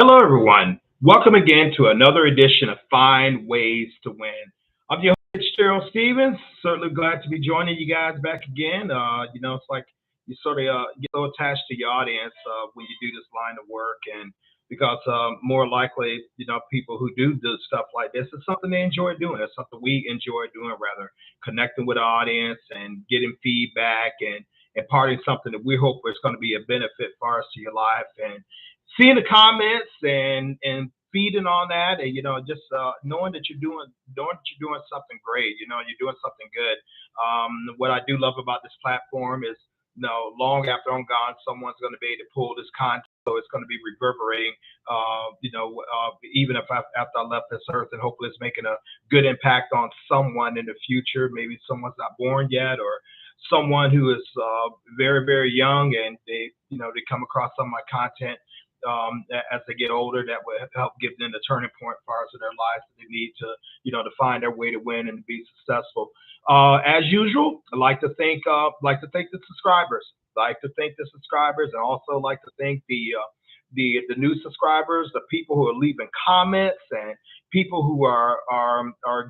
Hello, everyone. Welcome again to another edition of Find Ways to Win. I'm your host, Fitzgerald Stephens. Certainly glad to be joining you guys back again. It's like you sort of get so attached to your audience when you do this line of work, and because more likely, people who do stuff like this, it's something they enjoy doing. It's something we enjoy doing, rather connecting with the audience and getting feedback and imparting something that we hope is going to be a benefit for us to your life. And seeing the comments and feeding on that, and just knowing that you're doing something great. You're doing something good. What I do love about this platform is, long after I'm gone, someone's going to be able to pull this content. So it's going to be reverberating, even if after I left this earth, and hopefully it's making a good impact on someone in the future. Maybe someone's not born yet, or someone who is very, very young, and they come across some of my content as they get older, that will help give them the turning point parts of their lives that they need to, to find their way to win and to be successful. As usual, I like to thank the subscribers. Like to thank the subscribers, and also like to thank the new subscribers, the people who are leaving comments, and people who are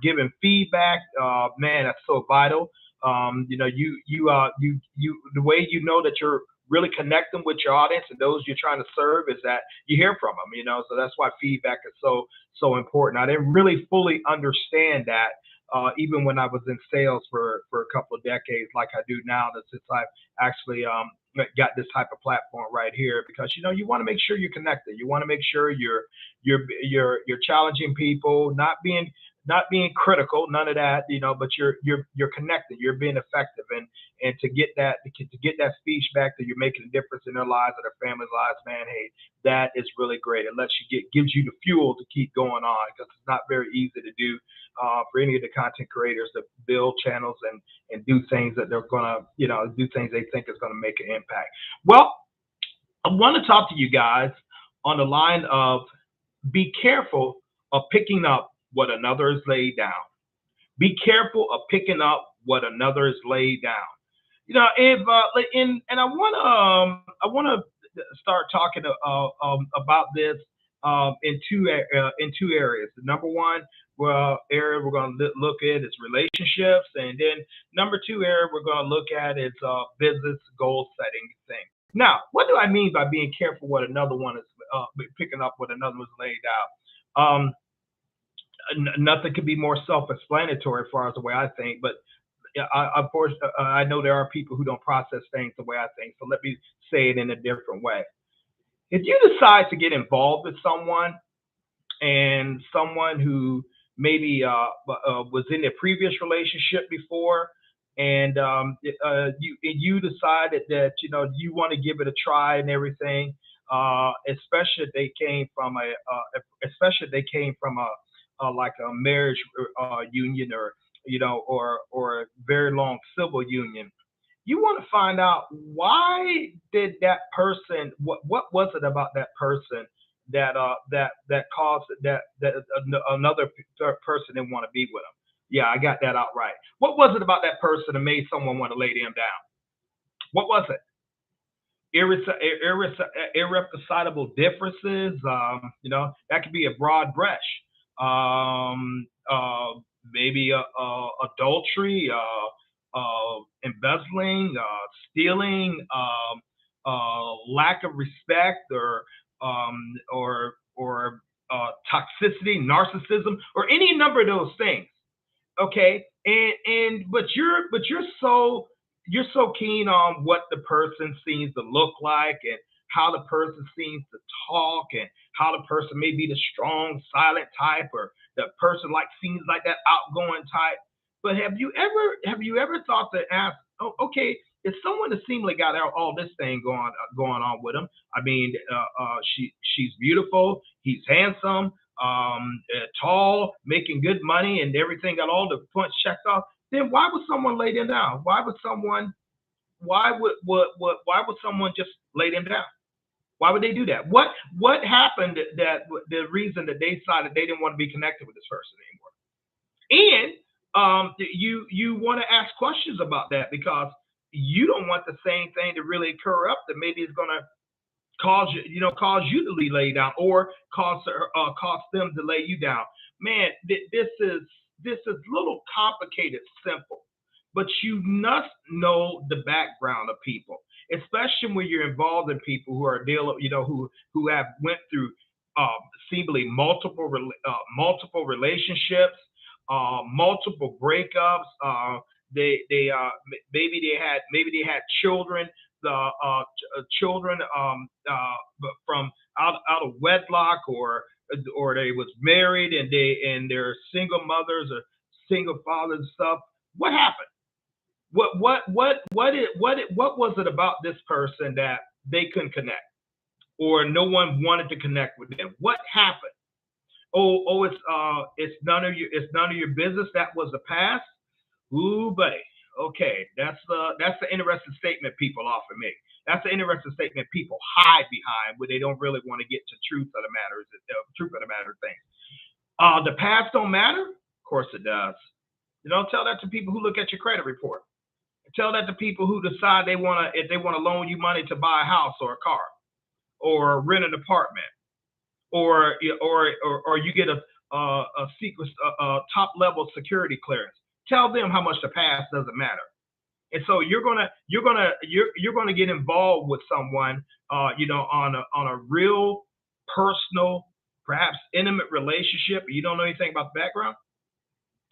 giving feedback. Man, that's so vital. The way you know that you're really connecting with your audience and those you're trying to serve is that you hear from them. So that's why feedback is so important. I didn't really fully understand that. Even when I was in sales for a couple of decades, like I do now, that since I've actually got this type of platform right here, because you want to make sure you're connected. You want to make sure you're challenging people, not being critical, none of that, but you're connected, you're being effective, and to get that speech back that you're making a difference in their lives and their families' lives, man, hey, that is really great. It gives you the fuel to keep going on, because it's not very easy to do for any of the content creators to build channels and do things that they're gonna, do things they think is gonna make an impact. Well, I want to talk to you guys on the line of be careful of picking up what another has laid down. Be careful of picking up what another has laid down. If and I want to start talking about this in two areas. The number one area we're going to look at is relationships, and then number two area we're going to look at is business goal setting thing. Now, what do I mean by being careful what another one is picking up what another was laid out? Nothing could be more self-explanatory as far as the way I think, but yeah, of course, I know there are people who don't process things the way I think. So let me say it in a different way. If you decide to get involved with someone, and someone who maybe was in a previous relationship before, and you decided that you want to give it a try and everything, especially if they came from a like a marriage union, or or a very long civil union. You want to find out, why did that person, what was it about that person that caused that another person didn't want to be with them. Yeah, I got that out right. What was it about that person that made someone want to lay them down? What was it? Irreconcilable differences. That could be a broad brush. Maybe adultery, embezzling, stealing, lack of respect, or toxicity, narcissism, or any number of those things. Okay, but you're so keen on what the person seems to look like, and how the person seems to talk, and how the person may be the strong silent type, or the person seems like that outgoing type. But have you ever thought to ask, oh, okay, if someone that seemingly got all this thing going on with him? I mean, she's beautiful, he's handsome, tall, making good money, and everything, got all the points checked off. Then why would someone lay them down? Why would someone just lay them down? Why would they do that? What happened, that the reason that they decided they didn't want to be connected with this person anymore? And you want to ask questions about that, because you don't want the same thing to really occur up, that maybe is going to cause you to be laid down, or cause them to lay you down. Man, this is little complicated, simple, but you must know the background of people, especially when you're involved in people who are dealing, who have went through seemingly multiple relationships, multiple breakups. They maybe they had children, the children from out of wedlock, or they was married and they're single mothers or single fathers and stuff. What happened? What was it about this person that they couldn't connect, or no one wanted to connect with them? What happened? It's none of your business. That was the past. Ooh, buddy. Okay, that's an interesting statement people offer me. That's an interesting statement people hide behind when they don't really want to get to truth of the matter. Truth of the matter thing. The past don't matter. Of course it does. You don't tell that to people who look at your credit report. Tell that to people who decide if they want to loan you money to buy a house or a car or rent an apartment, or you get a secret top level security clearance. Tell them how much the past doesn't matter. And so you're gonna get involved with someone, on a real personal, perhaps intimate relationship. You don't know anything about the background.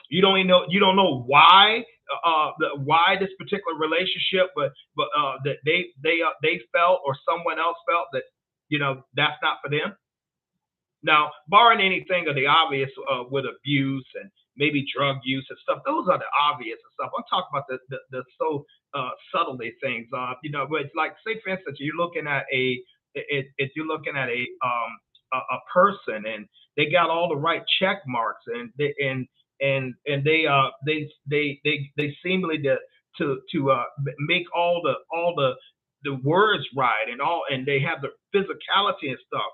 You don't know why why this particular relationship, but that they felt, or someone else felt that that's not for them. Now, barring anything of the obvious with abuse and maybe drug use and stuff, those are the obvious and stuff. I'm talking about the so subtly things. But it's like, say for instance, you're looking at if you're looking at a person, and they got all the right check marks, and they seemingly to make all the words right, and they have the physicality and stuff.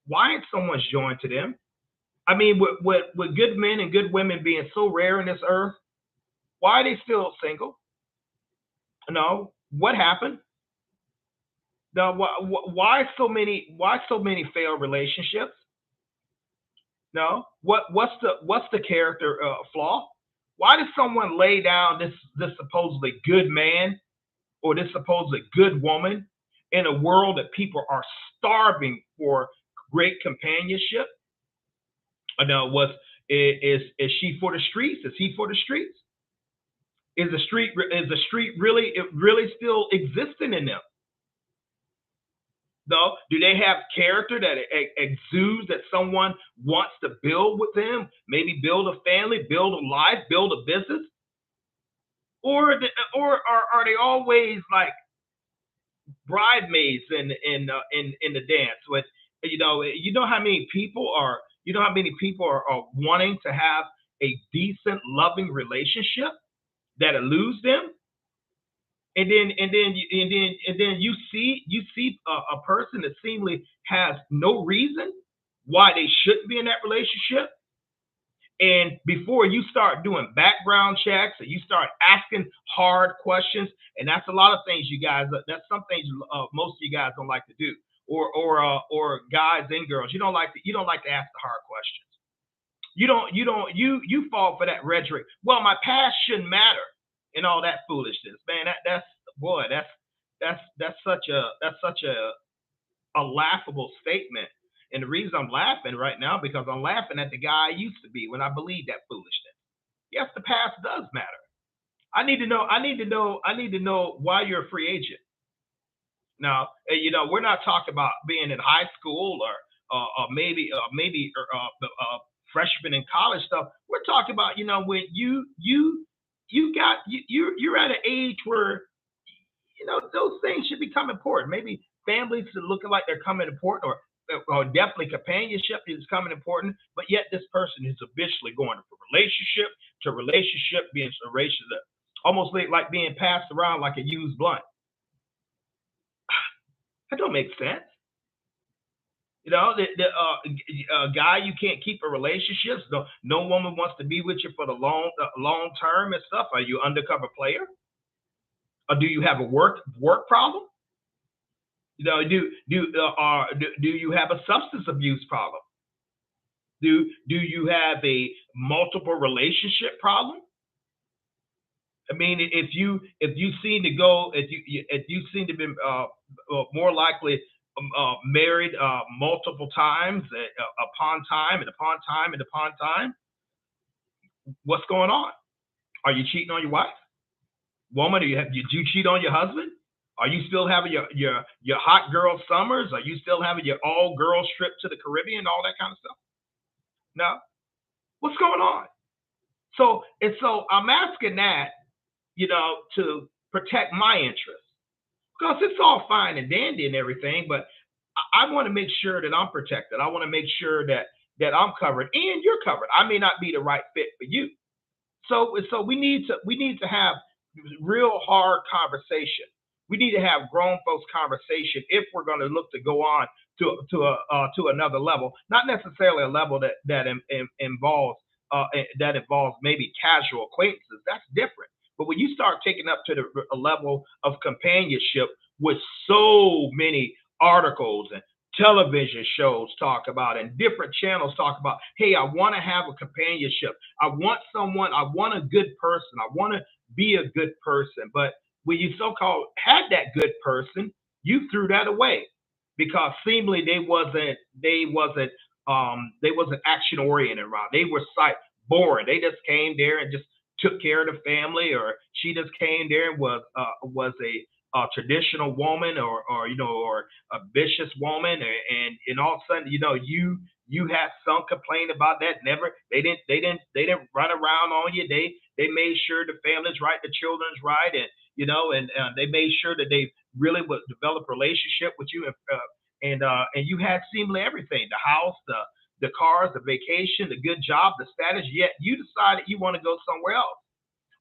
Why ain't someone joined to them? I mean, with good men and good women being so rare in this earth, why are they still single? No, what happened? Now, why so many failed relationships? No, what's the character flaw? Why does someone lay down this supposedly good man, or this supposedly good woman, in a world that people are starving for great companionship? Now, is she for the streets? Is he for the streets? Is the street really still existing in them? No. Do they have character that exudes, that someone wants to build with them? Maybe build a family, build a life, build a business, or are they always like bridesmaids in the dance? With how many people are wanting to have a decent, loving relationship that eludes them, and then you see a person that seemingly has no reason why they shouldn't be in that relationship. And before you start doing background checks, and you start asking hard questions, and that's a lot of things that's some things most of you guys don't like to do, or guys and girls, you don't like to ask the hard questions. You fall for that rhetoric. Well, my past shouldn't matter, and all that foolishness, man. That's such a laughable statement. And the reason I'm laughing right now, because I'm laughing at the guy I used to be when I believed that foolishness. Yes, the past does matter. I need to know why you're a free agent. Now, we're not talking about being in high school, or maybe freshman in college stuff. We're talking about when you're at an age where those things should become important. Maybe families are looking like they're coming important, or definitely companionship is coming important. But yet this person is habitually going from relationship to relationship, being a relationship, almost like being passed around like a used blunt. That don't make sense. The guy, you can't keep a relationship. No woman wants to be with you for the long term and stuff. Are you an undercover player? Or do you have a work problem? You know, do you have a substance abuse problem? Do you have a multiple relationship problem? I mean, if you seem to go if you seem to be more likely married multiple times upon time and upon time and upon time, what's going on? Are you cheating on your wife, woman? Do you cheat on your husband? Are you still having your hot girl summers? Are you still having your all girls trip to the Caribbean, all that kind of stuff? No. What's going on? So I'm asking that, to protect my interests. Because it's all fine and dandy and everything, but I want to make sure that I'm protected. I want to make sure that I'm covered and you're covered. I may not be the right fit for you. So we need to have real hard conversation. We need to have grown folks conversation if we're going to look to go on to another level, not necessarily a level that involves maybe casual acquaintances. That's different. But when you start taking up to a level of companionship, with so many articles and television shows talk about and different channels talk about, hey, I want to have a companionship. I want a good person. I want to be a good person. But when you so-called had that good person, you threw that away because seemingly they wasn't action oriented around. They were sight boring. They just came there and just took care of the family, or she just came there and was a traditional woman, or a vicious woman, and all of a sudden, you had some complaint about that. Never, they didn't run around on you. They made sure the family's right, the children's right, and they made sure that they really would develop a relationship with you, and you had seemingly everything: the house, the cars, the vacation, the good job, the status. Yet you decided you want to go somewhere else,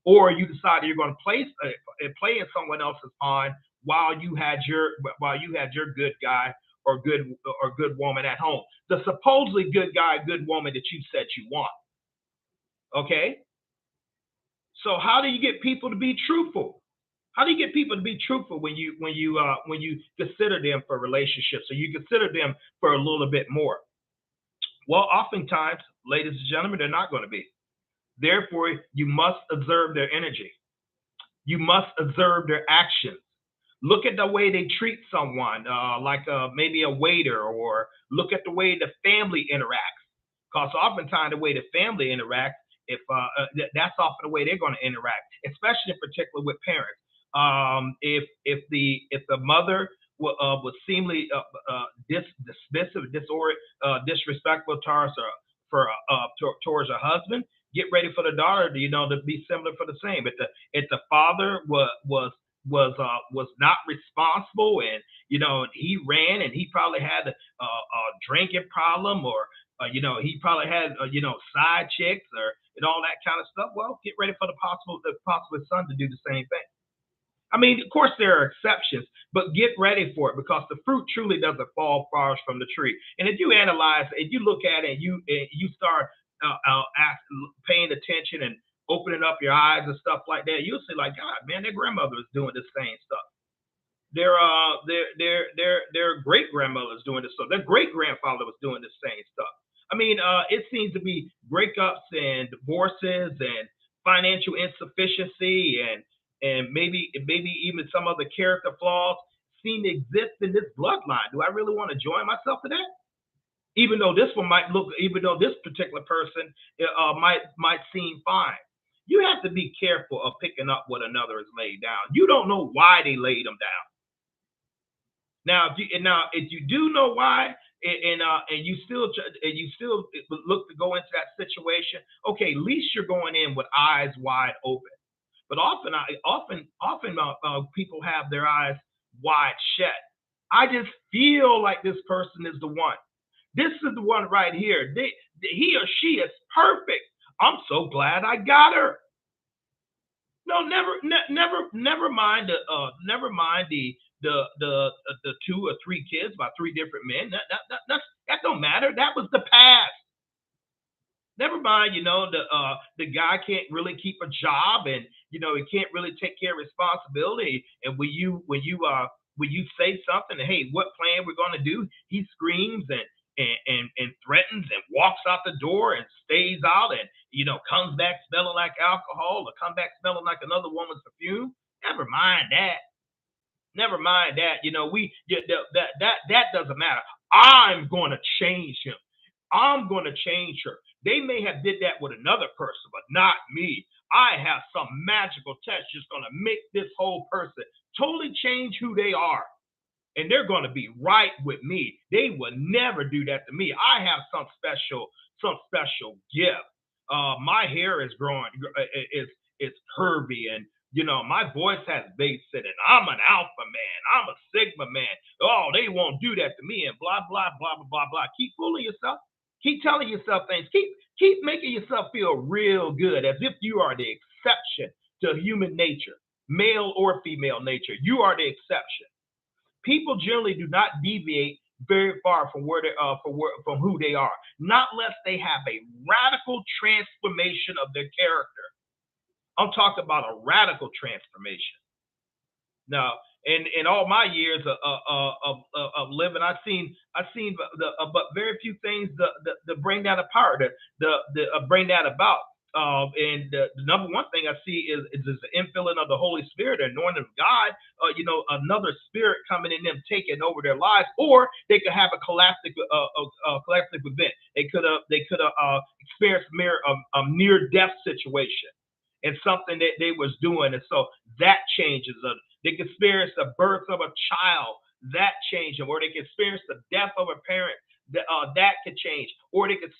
or you decided you're going to play in someone else's pond while you had your good guy or good woman at home. The supposedly good guy, good woman that you said you want. Okay, so how do you get people to be truthful? How do you get people to be truthful when you consider them for relationships, or you consider them for a little bit more? Well, oftentimes, ladies and gentlemen, they're not going to be. Therefore, you must observe their energy. You must observe their actions. Look at the way they treat someone, like maybe a waiter, or look at the way the family interacts. Because oftentimes the way the family interacts, if that's often the way they're going to interact, especially in particular with parents. If the mother was seemingly dismissive, disrespectful towards her husband, get ready for the daughter, to be similar for the same. If the father was not responsible, and he ran, and he probably had a drinking problem, or he probably had side chicks, or and all that kind of stuff. Well, get ready for the possible son to do the same thing. I mean, of course, there are exceptions, but get ready for it, because the fruit truly doesn't fall far from the tree. And if you analyze, if you look at it, and you start paying attention and opening up your eyes and stuff like that, you'll see, like, God, man, their grandmother is doing the same stuff. Their great grandmother was doing this stuff. Their great grandfather was doing the same stuff. I mean, it seems to be breakups and divorces and financial insufficiency, and maybe even some other character flaws seem to exist in this bloodline. Do I really want to join myself to that? Even though this particular person might seem fine, you have to be careful of picking up what another has laid down. You don't know why they laid them down. Now, if you do know why, and you still look to go into that situation, okay, at least you're going in with eyes wide open. But often people have their eyes wide shut. I just feel like this person is the one. This is the one right here. He or she is perfect. I'm so glad I got her. No, never mind the 2 or 3 kids by 3 different men. That don't matter. That was the past. Never mind, the guy can't really keep a job, and he can't really take care of responsibility. And when you when you say something, and hey, what plan we're going to do, he screams and threatens and walks out the door and stays out and, comes back smelling like alcohol or come back smelling like another woman's perfume. Never mind that. Never mind that. That doesn't matter. I'm going to change him. I'm going to change her. They may have did that with another person, but not me. I have some magical touch just going to make this whole person totally change who they are. And they're going to be right with me. They will never do that to me. I have some special gift. My hair is growing, it's curvy, and my voice has bass in it. I'm an alpha man. I'm a sigma man. Oh, they won't do that to me, and blah blah blah blah blah blah. Keep fooling yourself. Keep telling yourself things. Keep making yourself feel real good, as if you are the exception to human nature, male or female nature. You are the exception. People generally do not deviate very far from from who they are, not unless they have a radical transformation of their character. I'm talking about a radical transformation. Now, in all my years of living, I've seen but very few things to bring that apart, bring that about. And the number one thing I see is the infilling of the Holy Spirit, the anointing of God. Another spirit coming in them, taking over their lives, or they could have a collective event. They could have experienced a near death situation and something that they was doing, and so that changes them. They can experience the birth of a child, that changes them, or they can experience the death of a parent. That could change, or they could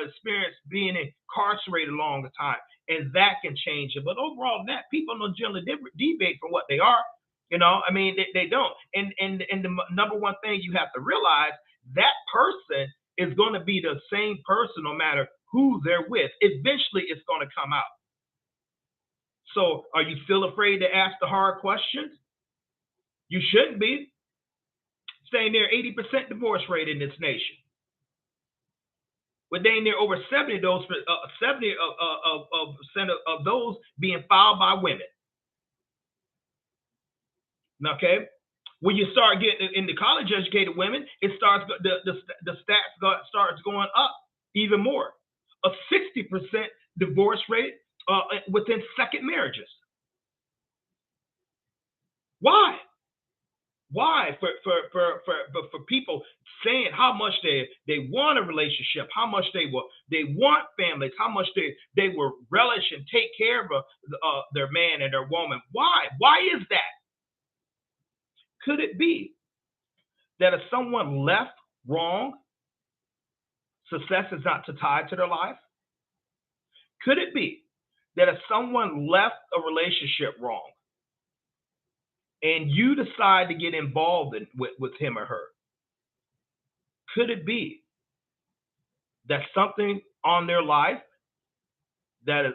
experience being incarcerated a long time, and that can change it. But overall, that people don't generally deviate from what they are. They don't. And the number one thing you have to realize, that person is going to be the same person no matter who they're with. Eventually, it's going to come out. So, are you still afraid to ask the hard questions? You shouldn't be. Saying there 80% divorce rate in this nation. With dang near over 70 of those, 70% of those being filed by women. Okay, when you start getting into college educated women, it starts the stats starts going up even more. A 60% divorce rate within second marriages. Why? Why? For people saying how much they want a relationship, how much they want families, how much they will relish and take care of their man and their woman. Why? Why is that? Could it be that if someone left wrong, success is not tied to their life? Could it be that if someone left a relationship wrong, and you decide to get involved with him or her, could it be that something on their life that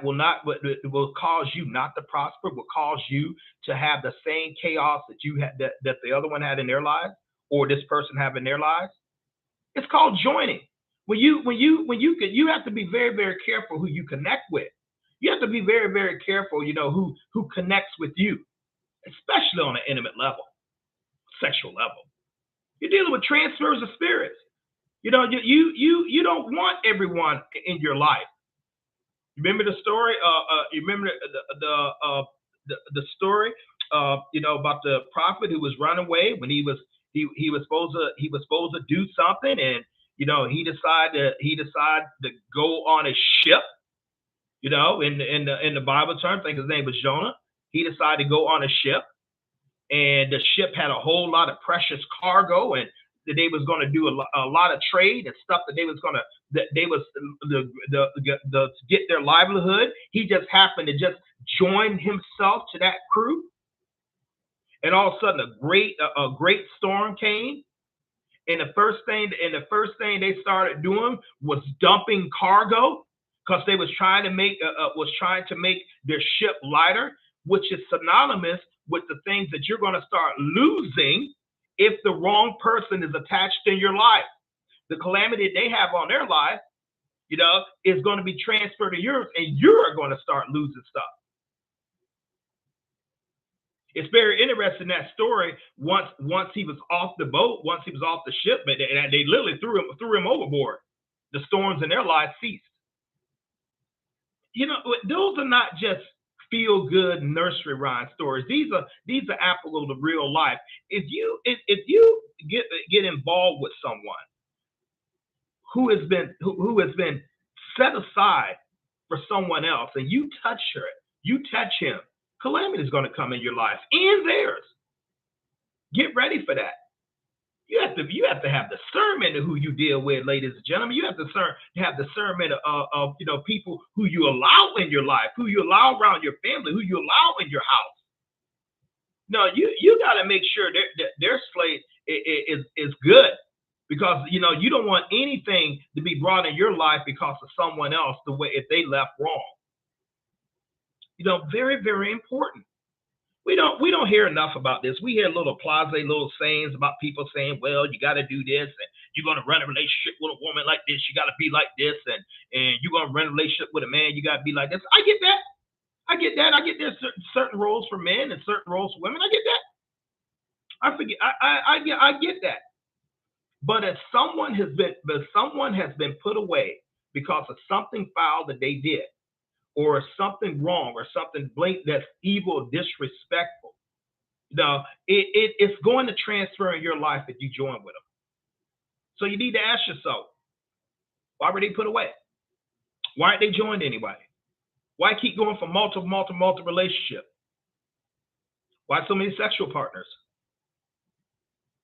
will cause you not to prosper, will cause you to have the same chaos that you had that the other one had in their lives, or this person have in their lives? It's called joining. You have to be very, very careful who you connect with. You have to be very, very careful, who connects with you, especially on an intimate level, sexual level. You're dealing with transfers of spirits. You don't want everyone in your life. You remember the story? You remember the story? About the prophet who was run away when he was supposed to do something, and he decided to go on a ship. In the Bible term, I think his name was Jonah. He decided to go on a ship, and the ship had a whole lot of precious cargo, and that they was going to do a lot of trade and stuff that they was to get their livelihood. He just happened to just join himself to that crew, and all of a sudden a great storm came, and the first thing they started doing was dumping cargo, because they was trying to make their ship lighter, which is synonymous with the things that you're going to start losing if the wrong person is attached in your life. The calamity they have on their life, is going to be transferred to yours, and you're going to start losing stuff. It's very interesting, that story. Once he was off the boat, once he was off the ship, but they literally threw him overboard. The storms in their life ceased. You know, those are not just feel good nursery rhyme stories. These are applicable to real life. If you get involved with someone who has been set aside for someone else, and you touch her, you touch him, calamity is going to come in your life and theirs. Get ready for that. You have to have discernment of who you deal with, ladies and gentlemen. You have to have discernment of people who you allow in your life, who you allow around your family, who you allow in your house. No, you got to make sure their slate is good, because you don't want anything to be brought in your life because of someone else, the way if they left wrong. Very, very important. We don't hear enough about this. We hear little little sayings about people saying, well, you got to do this, and you're going to run a relationship with a woman like this, you got to be like this, and you're going to run a relationship with a man, you got to be like this. I get that. I get there's certain roles for men and certain roles for women. I get that. I get that. But if someone has been put away because of something foul that they did, or something wrong, or something blatant that's evil, disrespectful, it's going to transfer in your life if you join with them. So you need to ask yourself, why were they put away? Why aren't they joined anybody? Why keep going for multiple relationships? Why so many sexual partners?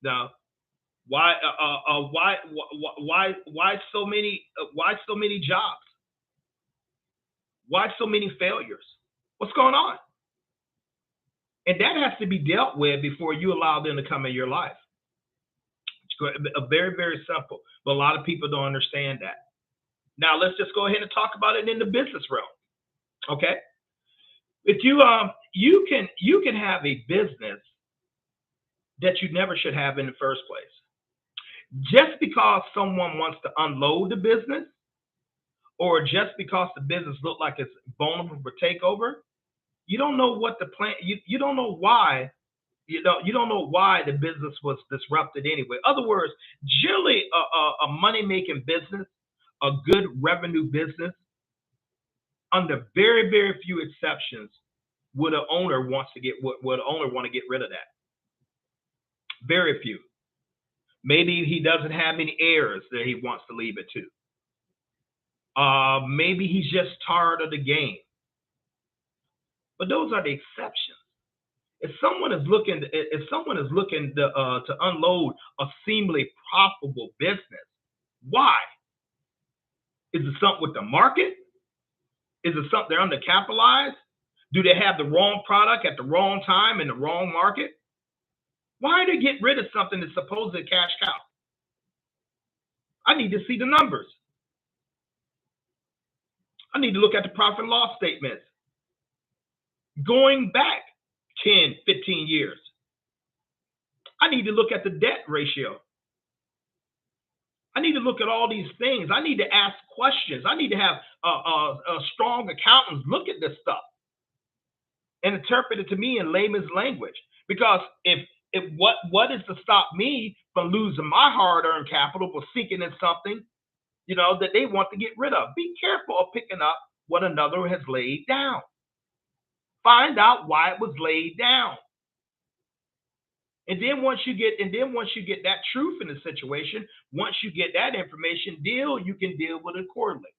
Now, why so many jobs? Why so many failures? What's going on? And that has to be dealt with before you allow them to come in your life. It's very, very simple, but a lot of people don't understand that. Now, let's just go ahead and talk about it in the business realm. Okay? If you can have a business that you never should have in the first place. Just because someone wants to unload the business, or just because the business looks like it's vulnerable for takeover, you don't know what the plan. You don't know why. You don't know why the business was disrupted anyway. In other words, generally a money-making business, a good revenue business, under very, very few exceptions, would an owner want to get rid of that. Very few. Maybe he doesn't have any heirs that he wants to leave it to. Maybe he's just tired of the game. But those are the exceptions. If someone is looking to unload a seemingly profitable business, why? Is it something with the market? Is it something they're undercapitalized? Do they have the wrong product at the wrong time in the wrong market? Why do they get rid of something that's supposed to cash cow? I need to see the numbers. I need to look at the profit and loss statements going back 10, 15 years. I need to look at the debt ratio. I need to look at all these things. I need to ask questions. I need to have strong accountants look at this stuff and interpret it to me in layman's language. Because what is to stop me from losing my hard-earned capital for seeking in something, that they want to get rid of? Be careful of picking up what another has laid down. Find out why it was laid down. And then once you get that truth in the situation, once you get that information, you can deal with it accordingly.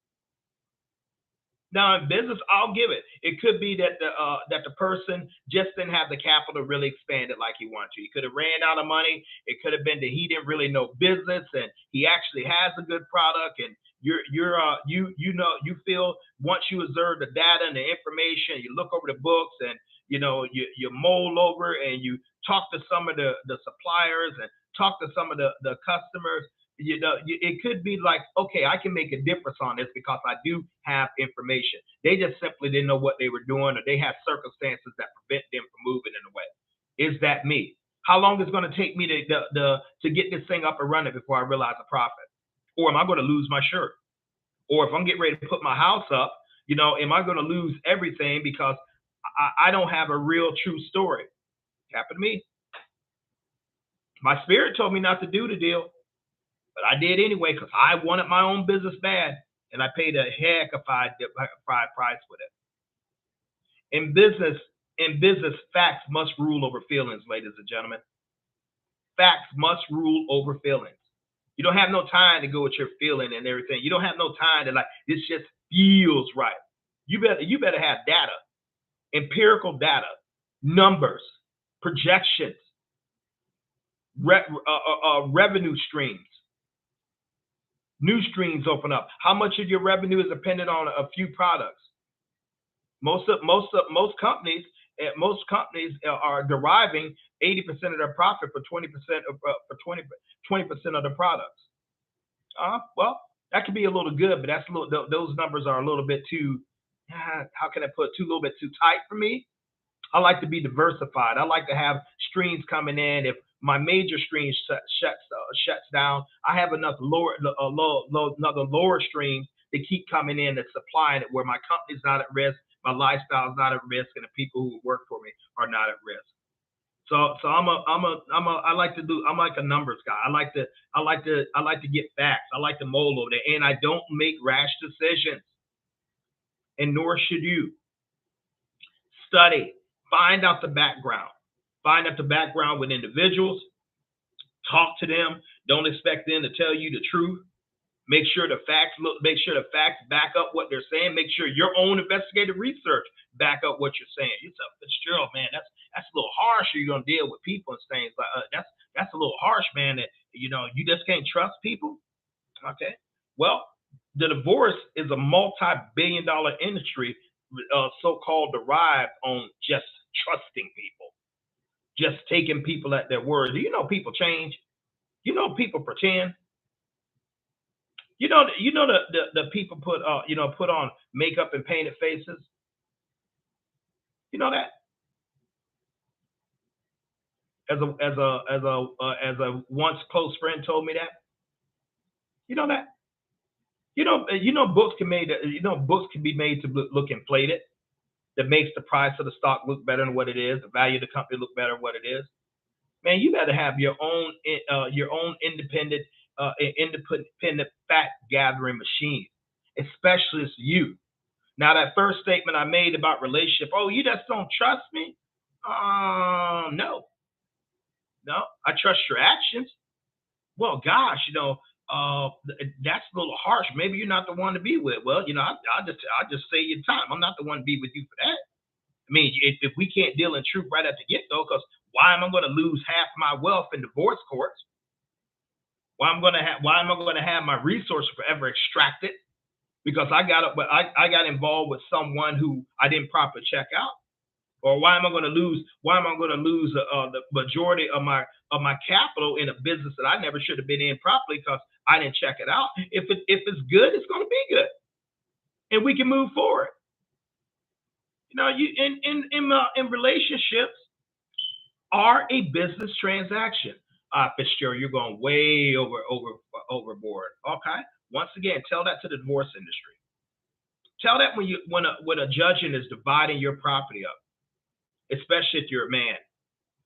Now in business, I'll give it. It could be that the person just didn't have the capital to really expand it like he wanted to. He could have ran out of money. It could have been that he didn't really know business, and he actually has a good product. And you feel once you observe the data and the information, you look over the books, and you mull over and you talk to some of the suppliers and talk to some of the customers. It could be like, okay, I can make a difference on this because I do have information. They just simply didn't know what they were doing, or they have circumstances that prevent them from moving in a way. Is that me? How long is it going to take me to get this thing up and running before I realize a profit? Or am I going to lose my shirt? Or if I'm getting ready to put my house up, am I going to lose everything because I don't have a real true story? Happened to me. My spirit told me not to do the deal, but I did anyway because I wanted my own business bad, and I paid a heck of a price with it. In business, facts must rule over feelings, ladies and gentlemen. Facts must rule over feelings. You don't have no time to go with your feeling and everything. You don't have no time to like this just feels right. You better have data, empirical data, numbers, projections, revenue streams. New streams open up. How much of your revenue is dependent on a few products? Most companies are deriving 80% of their profit for 20% of 20% of the products. Well, that could be a little good, but that's a little. Those numbers are a little bit too. How can I put a little bit too tight for me? I like to be diversified. I like to have streams coming in. If my major stream shuts down, I have enough another lower stream to keep coming in and supplying it, where my company's not at risk, my lifestyle is not at risk, and the people who work for me are not at risk. So I'm like a numbers guy. I like to get facts. I like to mull over there, and I don't make rash decisions, and nor should you. Study. Find out the background. Find out the background with individuals. Talk to them. Don't expect them to tell you the truth. Make sure the facts back up what they're saying. Make sure your own investigative research back up what you're saying. You say, Fitzgerald, man, that's a little harsh. You're gonna deal with people and things like that's a little harsh, man. That you just can't trust people. Okay. Well, the divorce is a multi-billion-dollar industry, so-called derived on just trusting people, just taking people at their word. Do you know people change? You know people pretend. You know the people put on makeup and painted faces. You know that as a once close friend told me that. You know that. Books can be made to look inflated. That makes the price of the stock look better than what it is, the value of the company look better than what it is. Man, you got to have your own independent fact gathering machine, especially as you. Now, that first statement I made about relationship, oh, you just don't trust me? No, I trust your actions. Well, gosh, that's a little harsh. Maybe you're not the one to be with. Well, I'll just say your time. I'm not the one to be with you for that. I mean, if we can't deal in truth right at the get-go, because why am I going to lose half my wealth in divorce courts? Why am I going to have my resources forever extracted because I got involved with someone who I didn't properly check out? Or why am I going to lose the majority of my capital in a business that I never should have been in properly because I didn't check it out? If it's good, it's going to be good, and we can move forward. In relationships are a business transaction. Fitzgerald, you're going way overboard. Okay. Once again, tell that to the divorce industry. Tell that when a judging is dividing your property up, especially if you're a man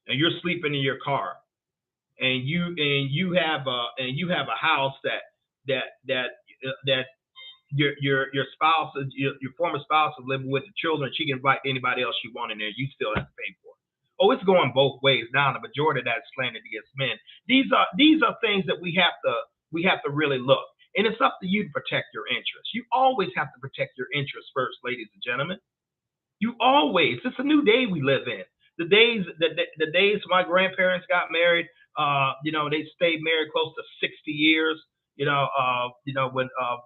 and you're sleeping in your car, and you have a house that your spouse, your former spouse is living with the children. She can invite anybody else she wants in there. You still have to pay for it. Oh, it's going both ways now. The majority of that is slanted against men. These are things that we have to really look. And it's up to you to protect your interests. You always have to protect your interests first, ladies and gentlemen. You always. It's a new day we live in. The days my grandparents got married, they stayed married close to 60 years.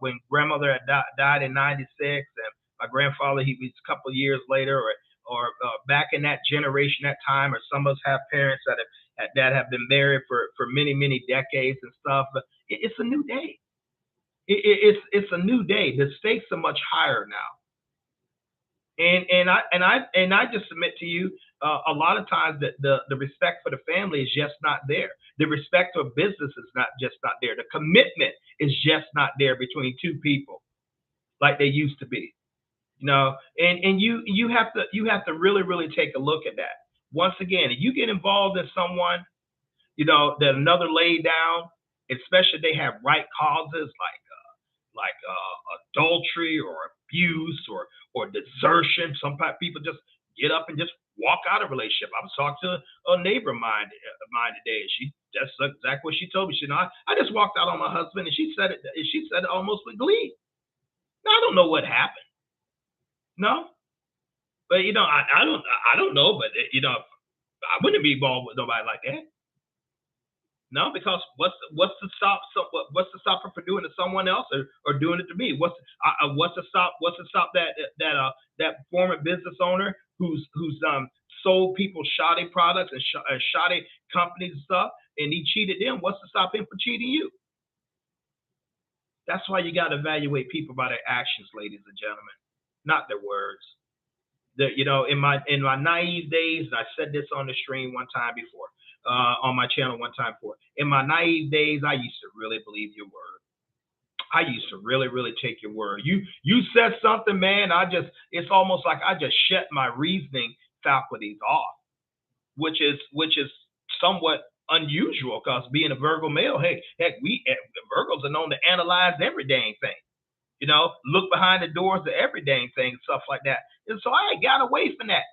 When grandmother had died in '96, and my grandfather, he was a couple of years later, or back in that generation, that time, or some of us have parents that have been married for many, many decades and stuff. But it's a new day. It's a new day. The stakes are much higher now. And I just submit to you, a lot of times that the respect for the family is just not there. The respect of business is just not there. The commitment is just not there between two people like they used to be. And you have to really, really take a look at that. Once again, if you get involved in someone, that another laid down, especially if they have right causes like adultery or abuse or desertion. Sometimes people just get up and just walk out of a relationship. I was talking to a neighbor of mine today, and that's exactly what she told me. She said, "No, I just walked out on my husband," and she said it. She said it almost with glee. Now, I don't know what happened. No, but I don't know, but I wouldn't be involved with nobody like that. No, because what's to stop her from doing it to someone else or doing it to me? What's to stop that former business owner who's sold people shoddy products and shoddy companies and stuff, and he cheated them? What's to stop him from cheating you? That's why you got to evaluate people by their actions, ladies and gentlemen, not their words. In my naive days, and I said this on the stream one time before, on my channel one time before. In my naive days, I used to really believe your word. I used to really, really take your word. You said something, man. It's almost like I just shut my reasoning faculties off, which is somewhat unusual because being a Virgo male, hey, heck, we Virgos are known to analyze every dang thing. Look behind the doors of every dang thing, stuff like that. And so I got away from that.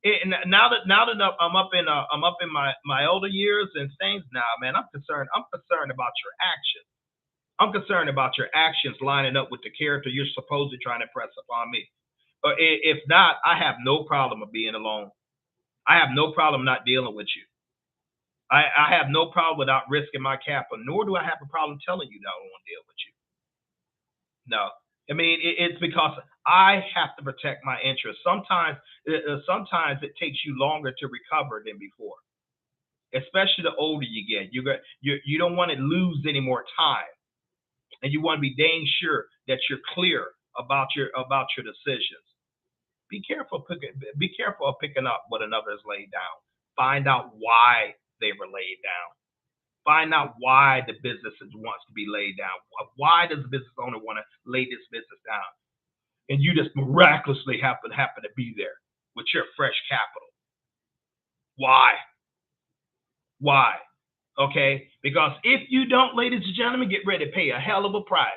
And now that I'm up in my older years and things now, man, I'm concerned about your actions. I'm concerned about your actions lining up with the character you're supposedly trying to press upon me. Or if not, I have no problem of being alone. I have no problem not dealing with you. I have no problem without risking my capital, nor do I have a problem telling you that I don't want to deal with you. No. I mean, it's because I have to protect my interests. Sometimes it takes you longer to recover than before, especially the older you get. You don't want to lose any more time, and you want to be dang sure that you're clear about your decisions. Be careful of picking up what another has laid down. Find out why they were laid down. Find out why the business wants to be laid down. Why does the business owner want to lay this business down? And you just miraculously happen to be there with your fresh capital. Why? Why? Okay? Because if you don't, ladies and gentlemen, get ready to pay a hell of a price.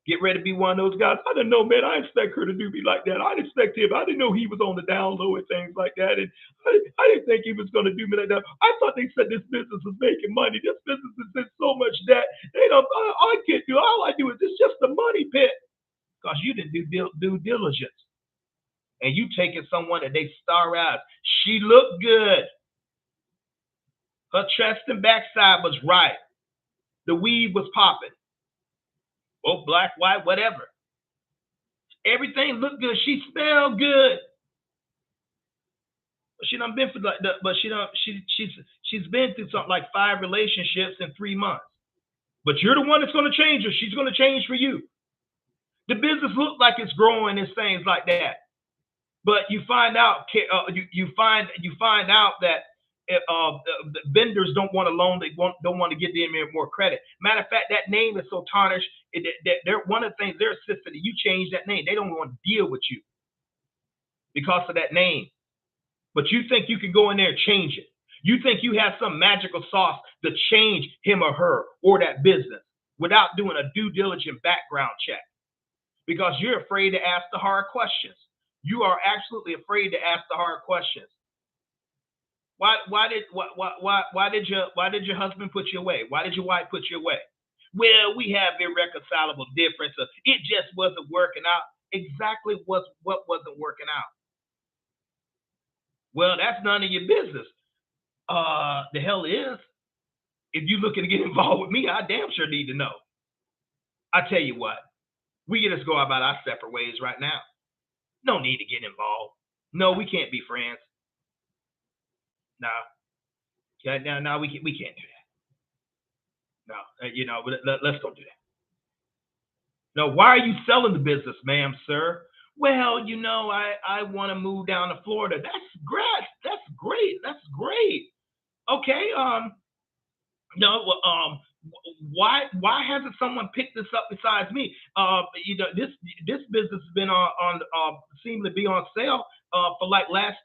Get ready to be one of those guys. I didn't know, man. I didn't expect her to do me like that. I didn't expect him. I didn't know he was on the down low and things like that. And I didn't think he was going to do me like that. I thought they said this business was making money. This business is in so much debt. I can't do. All I do is it's just a money pit because you didn't do due diligence. And you taking someone that they star out. She looked good. Her chest and backside was right. The weave was popping. Oh, black, white, whatever. Everything looked good. She smelled good. But she done been for like that. But she's been through something like 5 relationships in 3 months. But you're the one that's going to change her. She's going to change for you. The business looks like it's growing and things like that. But you find out you find out that the vendors don't want to loan. They don't want to give them more credit. Matter of fact, that name is so tarnished. They're one of the things they're insisting that you change that name. They don't want to deal with you because of that name. But you think you can go in there and change it. You think you have some magical sauce to change him or her or that business without doing a due diligent background check because you're afraid to ask the hard questions. You are absolutely afraid to ask the hard questions. Why did your husband put you away? Why did your wife put you away? Well, we have irreconcilable differences. It just wasn't working out. Exactly what wasn't working out? Well, that's none of your business. The hell is. If you're looking to get involved with me, I damn sure need to know. I tell you what, we can just go about our separate ways right now. No need to get involved. No, we can't be friends. No. No, we can't do that. No, let's don't do that. No, why are you selling the business, ma'am, sir? Well, I want to move down to Florida. That's great. That's great. That's great. Okay. why hasn't someone picked this up besides me? This business has been on seemed to be on sale for like last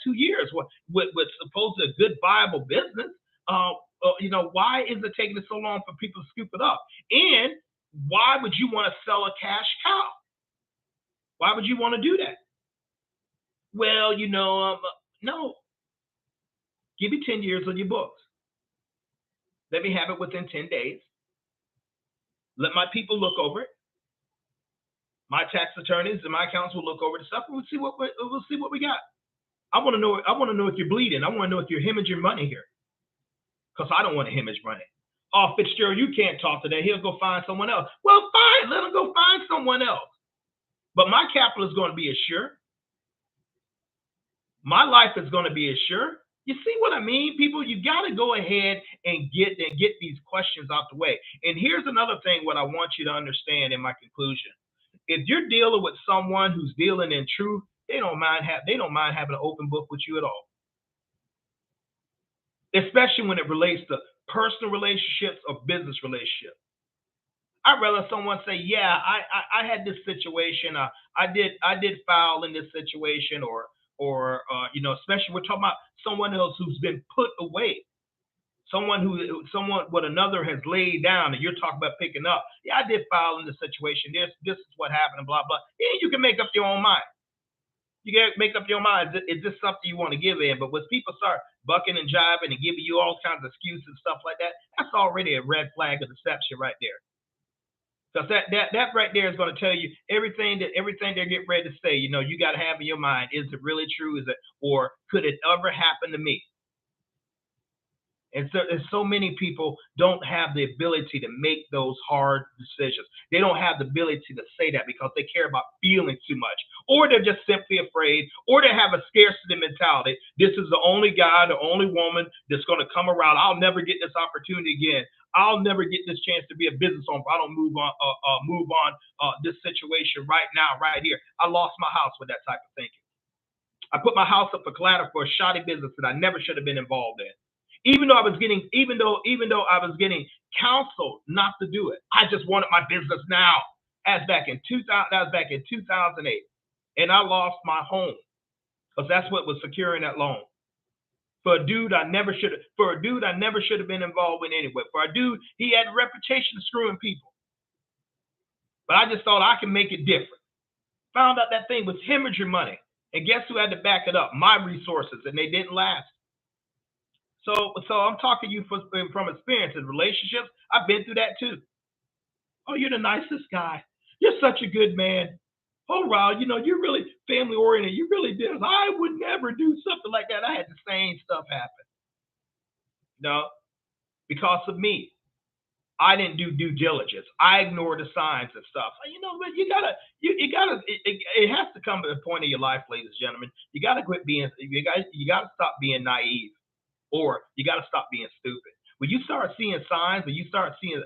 2 years. With supposed a good viable business. Why is it taking so long for people to scoop it up? And why would you want to sell a cash cow? Why would you want to do that? Well, no. Give me 10 years on your books. Let me have it within 10 days. Let my people look over it. My tax attorneys and my accountants will look over the stuff, and we'll see what we got. I want to know. I want to know if you're bleeding. I want to know if you're hemorrhaging money here, because I don't want to hemorrhage money. Oh, Fitzgerald, you can't talk today. He'll go find someone else. Well, fine. Let him go find someone else. But my capital is going to be assured. My life is going to be assured. You see what I mean, people? You got to go ahead and get these questions out the way. And here's another thing what I want you to understand in my conclusion. If you're dealing with someone who's dealing in truth, they don't mind having an open book with you at all. Especially when it relates to personal relationships or business relationships. I'd rather someone say, yeah, I had this situation. I did foul in this situation, or especially we're talking about someone else who's been put away, someone what another has laid down, and you're talking about picking up. Yeah, I did foul in this situation. This is what happened, and blah blah. Yeah, you can make up your own mind. You got to make up your mind. Is this something you want to give in? But when people start bucking and jiving and giving you all kinds of excuses and stuff like that, that's already a red flag of deception right there. Because that right there is going to tell you everything they get ready to say. You got to have in your mind: is it really true? Is it, or could it ever happen to me? And so many people don't have the ability to make those hard decisions. They don't have the ability to say that because they care about feeling too much, or they're just simply afraid, or they have a scarcity mentality. This is the only guy, the only woman that's going to come around. I'll never get this opportunity again. I'll never get this chance to be a business owner if I don't move on this situation right now, right here. I lost my house with that type of thinking. I put my house up for collateral for a shoddy business that I never should have been involved in. Even though I was getting counseled not to do it, I just wanted my business now. That was back in 2008, and I lost my home because that's what was securing that loan. For a dude I never should have been involved with anyway. For a dude, he had a reputation of screwing people, but I just thought I could make it different. Found out that thing was hemorrhaging money, and guess who had to back it up? My resources, and they didn't last. So I'm talking to you from experience in relationships. I've been through that too. Oh, you're the nicest guy. You're such a good man. Oh, wow, you're really family oriented. You really did. I would never do something like that. I had the same stuff happen. Because of me. I didn't do due diligence. I ignored the signs and stuff. But it has to come to a point in your life, ladies and gentlemen. You gotta stop being naive. Or you got to stop being stupid. When you start seeing signs, when you start seeing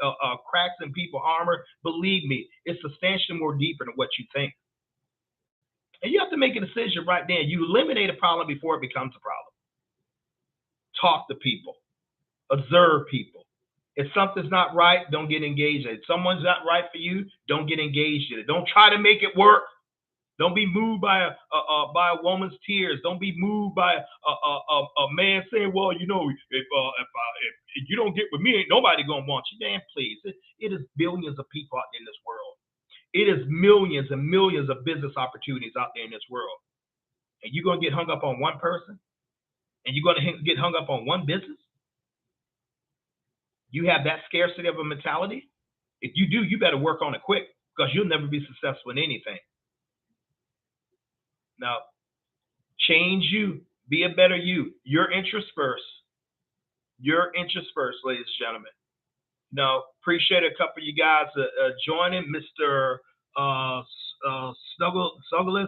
cracks in people's armor, believe me, it's substantially more deeper than what you think. And you have to make a decision right then. You eliminate a problem before it becomes a problem. Talk to people. Observe people. If something's not right, don't get engaged in it. If someone's not right for you, don't get engaged in it. Don't try to make it work. Don't be moved by a woman's tears. Don't be moved by a man saying, "Well, if you don't get with me, ain't nobody gonna want you." Man, please. It is billions of people out there in this world. It is millions and millions of business opportunities out there in this world. And you're gonna get hung up on one person, and you're gonna get hung up on one business. You have that scarcity of a mentality. If you do, you better work on it quick, because you'll never be successful in anything. Now, change you. Be a better you. Your interest first. Your interest first, ladies and gentlemen. Now, appreciate a couple of you guys joining. Mr. Snuggles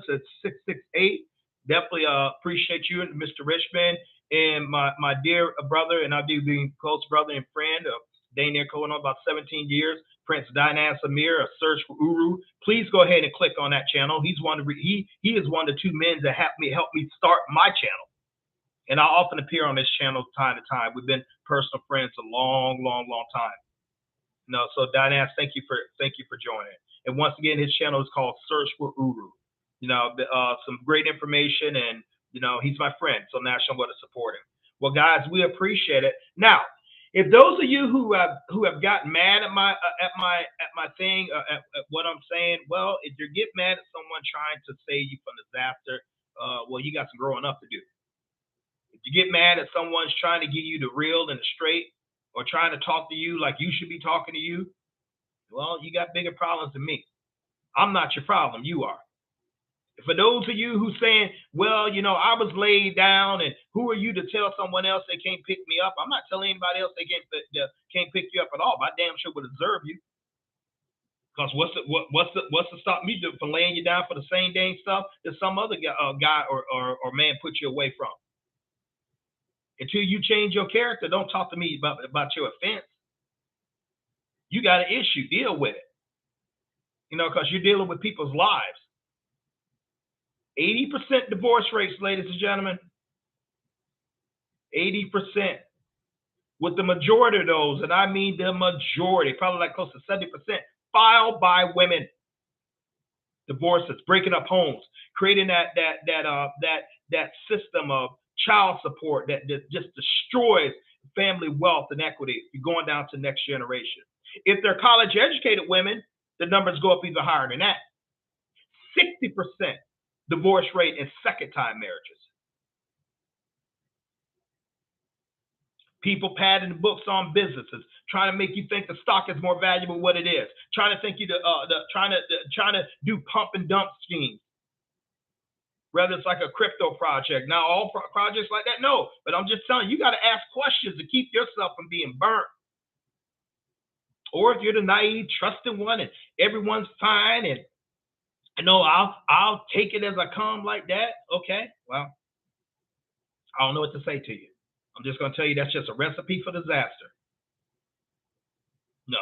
at 668. Definitely appreciate you, and Mr. Richmond, and my dear brother, and I do being close brother and friend of Daniel going on about 17 years. Prince Dinan Samir, A Search for Uru. Please go ahead and click on that channel. He is one of the two men that helped me start my channel. And I often appear on this channel time to time. We've been personal friends a long, long, long time. No, so Dynas, thank you for joining. And once again, his channel is called Search for Uru. Some great information, and he's my friend, so naturally I'm going to support him. Well, guys, we appreciate it. Now, if those of you who have gotten mad at my thing, at what I'm saying, well, if you get mad at someone trying to save you from disaster, well, you got some growing up to do. If you get mad at someone's trying to give you the real and the straight, or trying to talk to you like you should be talking to you, well, you got bigger problems than me. I'm not your problem. You are. For those of you who saying, well, I was laid down, and who are you to tell someone else they can't pick me up? I'm not telling anybody else they can't pick you up at all. I damn sure would observe you. Because what's to stop me from laying you down for the same dang stuff that some other guy or man put you away from? Until you change your character, don't talk to me about your offense. You got an issue, deal with it. Because you're dealing with people's lives. 80% divorce rates, ladies and gentlemen. 80%. With the majority of those, and I mean the majority, probably like close to 70%, filed by women. Divorces, breaking up homes, creating that system of child support that just destroys family wealth and equity. You're going down to the next generation. If they're college educated women, the numbers go up even higher than that. 60% divorce rate in second time marriages. People padding the books on businesses, trying to make you think the stock is more valuable than what it is, trying to think trying to do pump and dump schemes. Whether it's like a crypto project. Now, all projects like that, no. But I'm just telling you, you got to ask questions to keep yourself from being burnt. Or if you're the naive, trusting one, and everyone's fine, and I'll take it as I come like that. Okay, well, I don't know what to say to you. I'm just going to tell you that's just a recipe for disaster. No.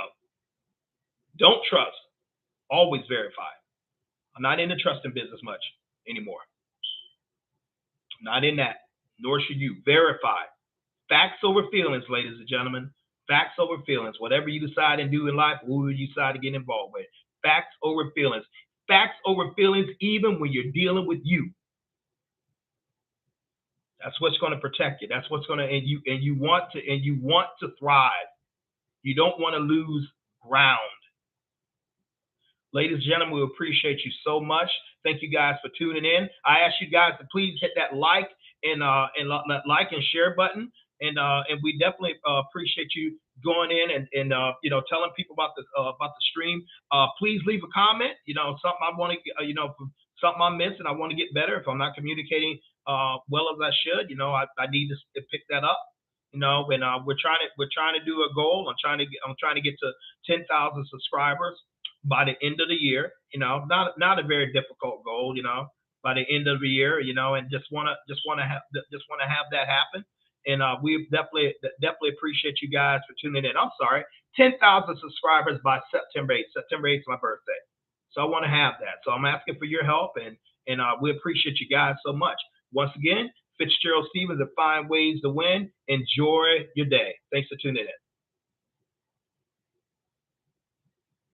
Don't trust. Always verify. I'm not in the trusting business much anymore. Not in that, nor should you. Verify. Facts over feelings, ladies and gentlemen. Facts over feelings. Whatever you decide to do in life, who you decide to get involved with. Facts over feelings. Facts over feelings, even when you're dealing with you. That's what's going to protect you. That's what's going to, and you want to thrive. You don't want to lose ground. Ladies and gentlemen, we appreciate you so much. Thank you guys for tuning in. I ask you guys to please hit that like and like and share button, and we definitely appreciate you going in and telling people about the stream. Please leave a comment. Something I want to something I missed and I want to get better. If I'm not communicating well as I should, I need to pick that up. And we're trying to do a goal. I'm trying to get to 10,000 subscribers by the end of the year. Not a very difficult goal. By the end of the year. And just want to have that happen. And we definitely appreciate you guys for tuning in. I'm sorry, 10,000 subscribers by September 8th. September 8th is my birthday, so I want to have that. So I'm asking for your help, and we appreciate you guys so much. Once again, FitzgeraldStephens, and Find Ways to Win. Enjoy your day. Thanks for tuning in.